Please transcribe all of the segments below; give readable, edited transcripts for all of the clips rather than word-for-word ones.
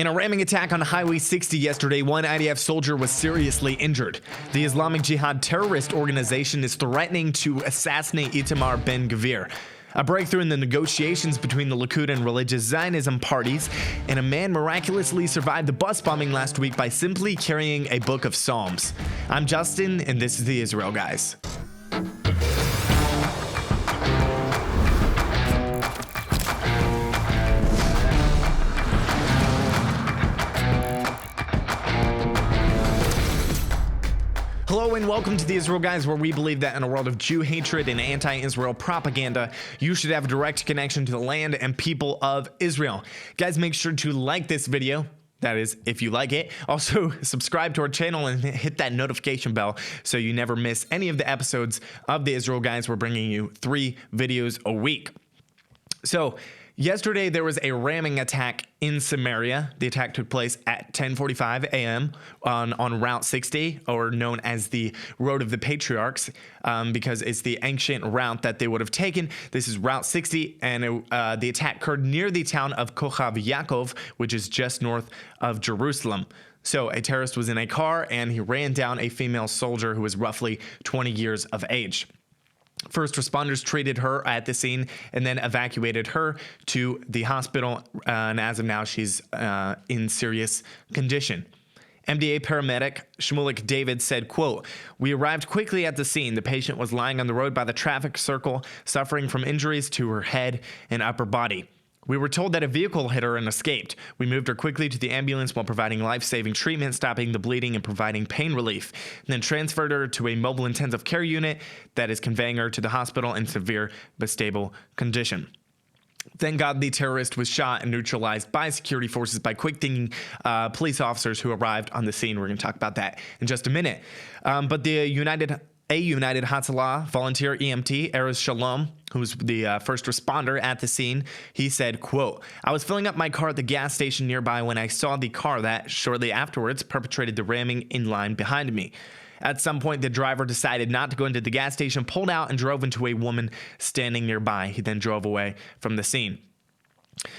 In a ramming attack on Highway 60 yesterday, one IDF soldier was seriously injured. The Islamic Jihad terrorist organization is threatening to assassinate Itamar Ben-Gvir. A breakthrough in the negotiations between the Likud and Religious Zionism parties, and a man miraculously survived the bus bombing last week by simply carrying a book of Psalms. I'm Justin, and this is the Israel Guys. Hello and welcome to the Israel Guys, where we believe that in a world of Jew hatred and anti-Israel propaganda, you should have a direct connection to the land and people of Israel. Guys, make sure to like this video. That is, if you like it. Also, subscribe to our channel and hit that notification bell so you never miss any of the episodes of the Israel Guys. We're bringing you 3 videos a week. So, yesterday there was a ramming attack in Samaria. The attack took place at 10:45 a.m. on Route 60, or known as the Road of the Patriarchs, because it's the ancient route that they would have taken. This is Route 60, and the attack occurred near the town of Kochav Yaakov, which is just north of Jerusalem. So a terrorist was in a car, and he ran down a female soldier who was roughly 20 years of age. First responders treated her at the scene and then evacuated her to the hospital, and as of now, she's in serious condition. MDA paramedic Shmulik David said, quote, "We arrived quickly at the scene. The patient was lying on the road by the traffic circle, suffering from injuries to her head and upper body. We were told that a vehicle hit her and escaped. We moved her quickly to the ambulance while providing life-saving treatment, stopping the bleeding and providing pain relief, and then transferred her to a mobile intensive care unit that is conveying her to the hospital in severe but stable condition." Thank God the terrorist was shot and neutralized by security forces by quick-thinking police officers who arrived on the scene. We're going to talk about that in just a minute. But the United Hatzalah volunteer EMT, Erez Shalom, who's the first responder at the scene, he said, quote, "I was filling up my car at the gas station nearby when I saw the car that, shortly afterwards, perpetrated the ramming in line behind me. At some point, the driver decided not to go into the gas station, pulled out, and drove into a woman standing nearby. He then drove away from the scene."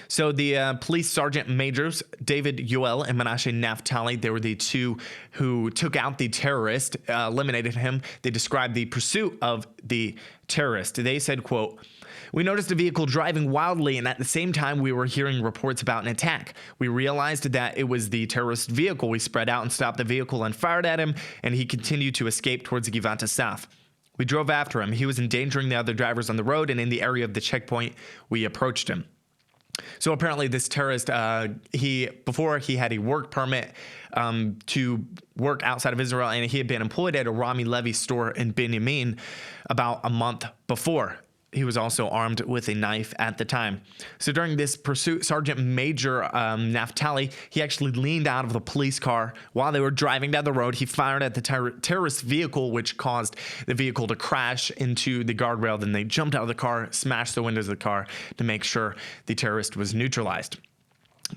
So the police sergeant majors, David Yoel and Menashe Naftali, they were the two who took out the terrorist, eliminated him. They described the pursuit of the terrorist. They said, quote, "We noticed a vehicle driving wildly, and at the same time we were hearing reports about an attack. We realized that it was the terrorist vehicle. We spread out and stopped the vehicle and fired at him, and he continued to escape towards Givat Asaf. We drove after him. He was endangering the other drivers on the road, and in the area of the checkpoint, we approached him." So apparently this terrorist, before he had a work permit to work outside of Israel, and he had been employed at a Rami Levy store in Binyamin about a month before. He was also armed with a knife at the time. So during this pursuit, Sergeant Major Naftali, he actually leaned out of the police car while they were driving down the road. He fired at the terrorist vehicle, which caused the vehicle to crash into the guardrail. Then they jumped out of the car, smashed the windows of the car to make sure the terrorist was neutralized.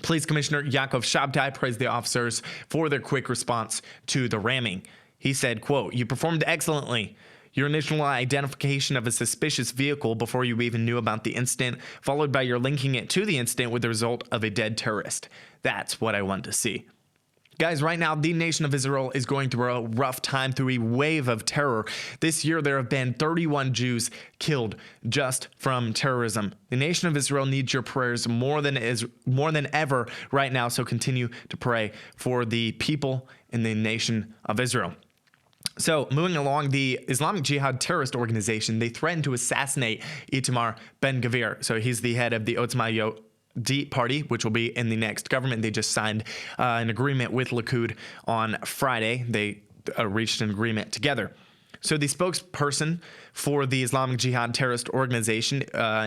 Police Commissioner Yaakov Shabtai praised the officers for their quick response to the ramming. He said, quote, "You performed excellently. Your initial identification of a suspicious vehicle before you even knew about the incident, followed by your linking it to the incident with the result of a dead terrorist. That's what I want to see." Guys, right now, the nation of Israel is going through a rough time, through a wave of terror. This year, there have been 31 Jews killed just from terrorism. The nation of Israel needs your prayers more than ever right now, so continue to pray for the people in the nation of Israel. So, moving along, the Islamic Jihad terrorist organization, they threatened to assassinate Itamar Ben-Gvir. So, he's the head of the Otzma Yehudit party, which will be in the next government. They just signed an agreement with Likud on Friday. They reached an agreement together. So, the spokesperson for the Islamic Jihad terrorist organization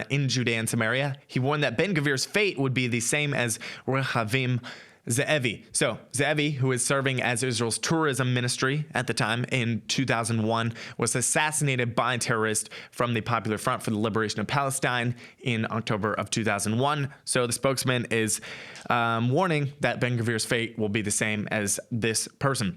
in Judea and Samaria, he warned that Ben-Gvir's fate would be the same as Rehavim Ze'evi. So Ze'evi, who is serving as Israel's tourism ministry at the time in 2001, was assassinated by terrorists from the Popular Front for the Liberation of Palestine in October of 2001. So the spokesman is warning that Ben-Gvir's fate will be the same as this person.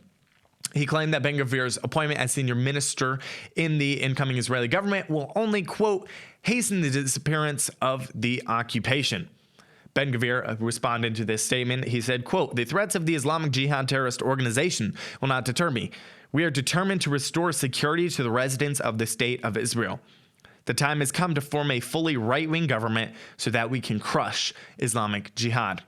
He claimed that Ben-Gvir's appointment as senior minister in the incoming Israeli government will only, quote, hasten the disappearance of the occupation. Ben-Gvir responded to this statement. He said, quote, "The threats of the Islamic Jihad terrorist organization will not deter me. We are determined to restore security to the residents of the state of Israel. The time has come to form a fully right-wing government so that we can crush Islamic Jihad."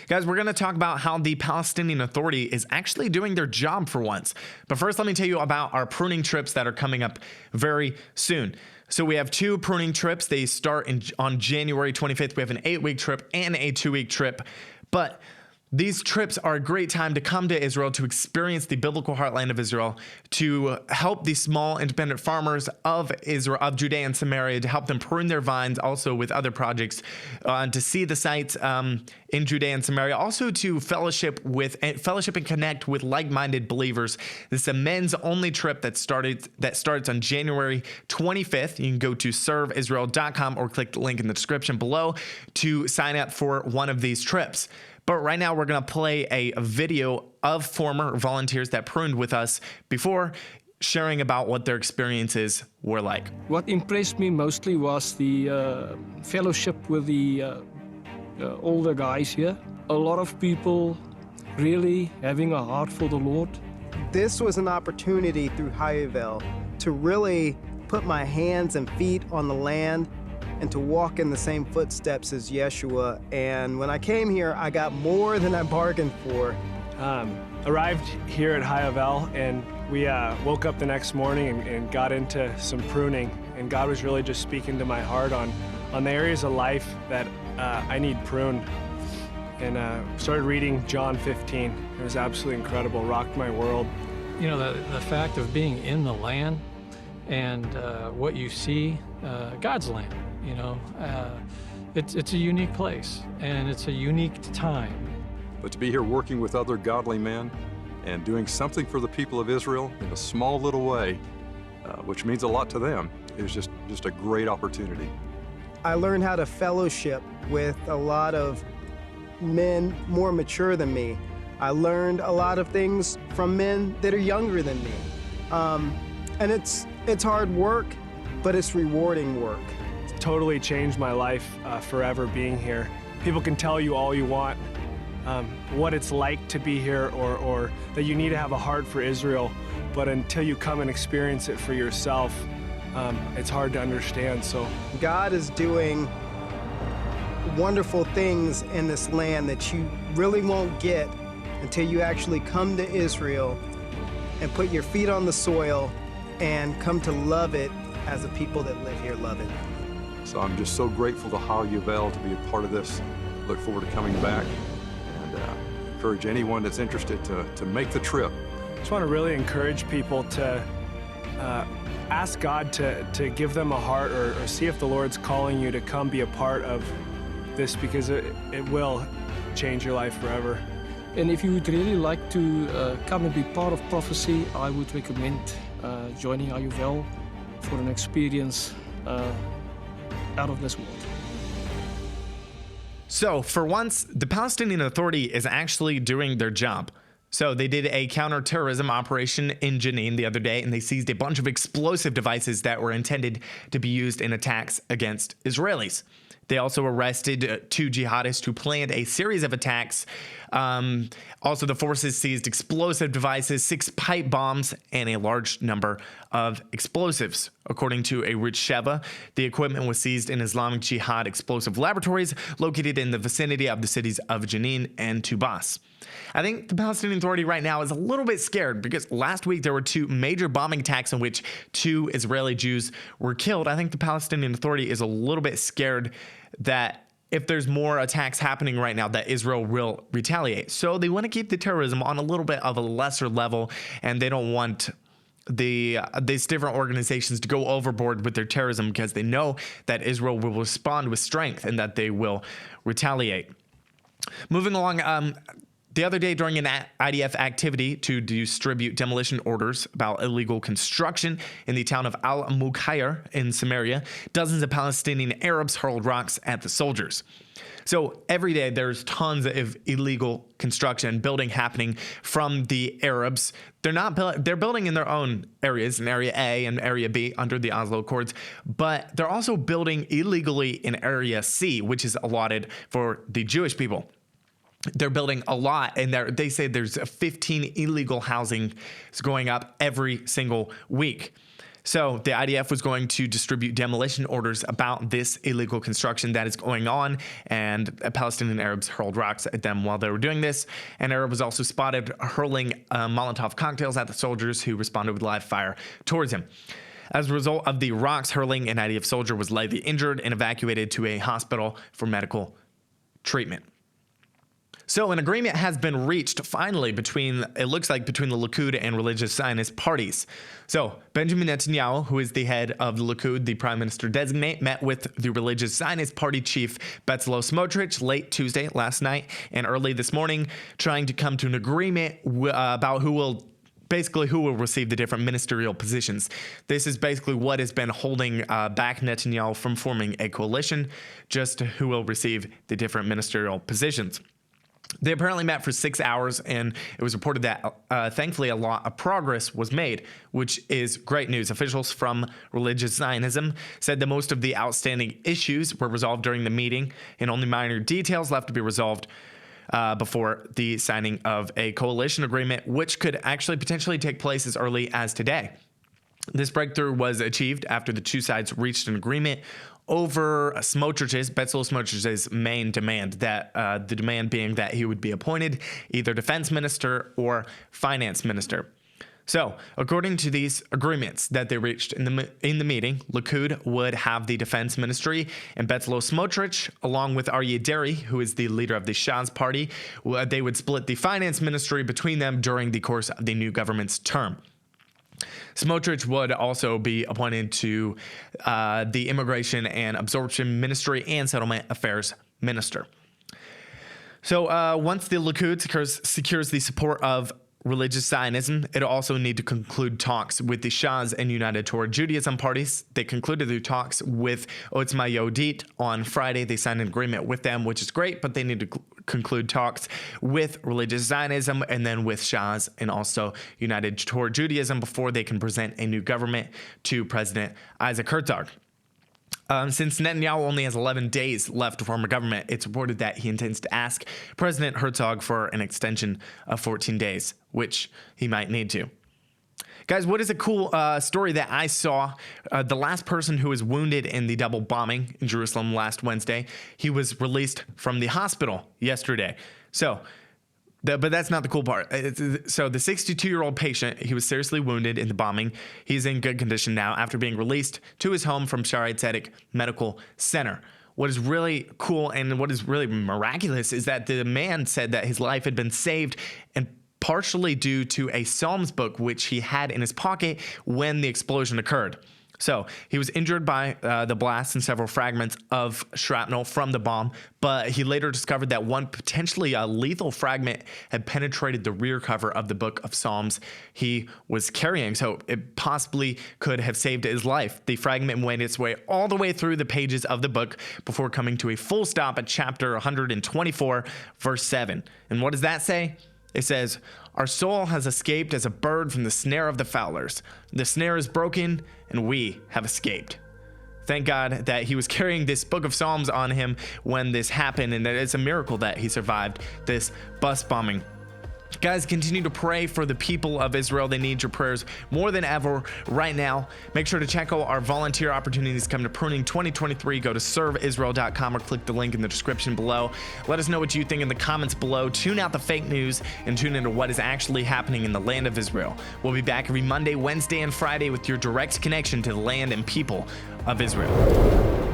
Guys, we're going to talk about how the Palestinian Authority is actually doing their job for once. But first, let me tell you about our pruning trips that are coming up very soon. So we have 2 pruning trips. They start on January 25th. We have an 8-week trip and a 2-week trip. But these trips are a great time to come to Israel, to experience the biblical heartland of Israel, to help the small independent farmers of Israel, of Judea and Samaria, to help them prune their vines, also with other projects, to see the sites in Judea and Samaria, also to fellowship and connect with like-minded believers. This is a men's-only trip that starts on January 25th. You can go to serveisrael.com or click the link in the description below to sign up for one of these trips. But right now, we're going to play a video of former volunteers that pruned with us before, sharing about what their experiences were like. What impressed me mostly was the fellowship with the older guys here. A lot of people really having a heart for the Lord. This was an opportunity through Hayuvel to really put my hands and feet on the land and to walk in the same footsteps as Yeshua. And when I came here, I got more than I bargained for. Arrived here at Hayuvel, and we woke up the next morning and got into some pruning. And God was really just speaking to my heart on the areas of life that I need pruned. And started reading John 15. It was absolutely incredible, rocked my world. You know, the fact of being in the land and what you see, God's land. You know, it's a unique place, and it's a unique time. But to be here working with other godly men and doing something for the people of Israel in a small little way, which means a lot to them, is just a great opportunity. I learned how to fellowship with a lot of men more mature than me. I learned a lot of things from men that are younger than me. And it's hard work, but it's rewarding work. Totally changed my life forever being here. People can tell you all you want what it's like to be here, or that you need to have a heart for Israel, but until you come and experience it for yourself, it's hard to understand. So God is doing wonderful things in this land that you really won't get until you actually come to Israel and put your feet on the soil and come to love it as the people that live here love it. So I'm just so grateful to Hayuvel to be a part of this. Look forward to coming back, and encourage anyone that's interested to make the trip. just want to really encourage people to ask God to give them a heart, or see if the Lord's calling you to come be a part of this, because it will change your life forever. And if you would really like to come and be part of prophecy, I would recommend joining Hayuvel for an experience out of this world. So for once, the Palestinian Authority is actually doing their job. So they did a counterterrorism operation in Jenin the other day, and they seized a bunch of explosive devices that were intended to be used in attacks against Israelis. They also arrested 2 jihadists who planned a series of attacks. Also, the forces seized explosive devices, 6 pipe bombs, and a large number of explosives. According to a Rich Sheva, the equipment was seized in Islamic Jihad explosive laboratories located in the vicinity of the cities of Jenin and Tubas. I think the Palestinian Authority right now is a little bit scared, because last week there were 2 major bombing attacks in which 2 Israeli Jews were killed. I think the Palestinian Authority is a little bit scared that if there's more attacks happening right now, that Israel will retaliate. So they want to keep the terrorism on a little bit of a lesser level, and they don't want these different organizations to go overboard with their terrorism, because they know that Israel will respond with strength and that they will retaliate. Moving along, The other day, during an IDF activity to distribute demolition orders about illegal construction in the town of Al-Mukhayyar in Samaria, dozens of Palestinian Arabs hurled rocks at the soldiers. So every day there's tons of illegal construction building happening from the Arabs. They're building in their own areas, in Area A and Area B under the Oslo Accords, but they're also building illegally in Area C, which is allotted for the Jewish people. They're building a lot, and they say there's 15 illegal housing going up every single week. So the IDF was going to distribute demolition orders about this illegal construction that is going on, and Palestinian Arabs hurled rocks at them while they were doing this. An Arab was also spotted hurling Molotov cocktails at the soldiers, who responded with live fire towards him. As a result of the rocks hurling, an IDF soldier was lightly injured and evacuated to a hospital for medical treatment. So an agreement has been reached finally between the Likud and Religious Zionist parties. So Benjamin Netanyahu, who is the head of the Likud, the prime minister designate, met with the Religious Zionist party chief Bezalel Smotrich late Tuesday, last night, and early this morning, trying to come to an agreement about who will receive the different ministerial positions. This is basically what has been holding back Netanyahu from forming a coalition, just who will receive the different ministerial positions. They apparently met for 6 hours, and it was reported that thankfully a lot of progress was made, which is great news. Officials from Religious Zionism said that most of the outstanding issues were resolved during the meeting, and only minor details left to be resolved before the signing of a coalition agreement, which could actually potentially take place as early as today. This breakthrough was achieved after the two sides reached an agreement over Bezalel Smotrich's main demand, that the demand being that he would be appointed either defense minister or finance minister. So, according to these agreements that they reached in the meeting, Likud would have the defense ministry, and Bezalel Smotrich, along with Aryeh Deri, who is the leader of the Shas party, they would split the finance ministry between them during the course of the new government's term. Smotrich would also be appointed to the Immigration and Absorption Ministry and Settlement Affairs Minister. So once the Likud secures the support of Religious Zionism, it'll also need to conclude talks with the Shas and United Torah Judaism parties. They concluded their talks with Otzma Yehudit on Friday. They signed an agreement with them, which is great, but they need to conclude talks with Religious Zionism and then with Shas and also United Torah Judaism before they can present a new government to President Isaac Herzog. Since Netanyahu only has 11 days left to form a government, it's reported that he intends to ask President Herzog for an extension of 14 days, which he might need to. Guys, what is a cool story that I saw? The last person who was wounded in the double bombing in Jerusalem last Wednesday, he was released from the hospital yesterday. But that's not the cool part. So the 62-year-old patient, he was seriously wounded in the bombing. He's in good condition now after being released to his home from Shaare Zedek Medical Center. What is really cool and what is really miraculous is that the man said that his life had been saved and partially due to a Psalms book which he had in his pocket when the explosion occurred. So he was injured by the blast and several fragments of shrapnel from the bomb, but he later discovered that one potentially lethal fragment had penetrated the rear cover of the book of Psalms he was carrying, so it possibly could have saved his life. The fragment made its way all the way through the pages of the book before coming to a full stop at chapter 124, verse 7. And what does that say? It says, "Our soul has escaped as a bird from the snare of the fowlers. The snare is broken, and we have escaped." Thank God that he was carrying this book of Psalms on him when this happened, and that it's a miracle that he survived this bus bombing. Guys, continue to pray for the people of Israel. They need your prayers more than ever right now. Make sure to check out our volunteer opportunities coming to Pruning 2023. Go to serveisrael.com or click the link in the description below. Let us know what you think in the comments below. Tune out the fake news and tune into what is actually happening in the land of Israel. We'll be back every Monday, Wednesday, and Friday with your direct connection to the land and people of Israel.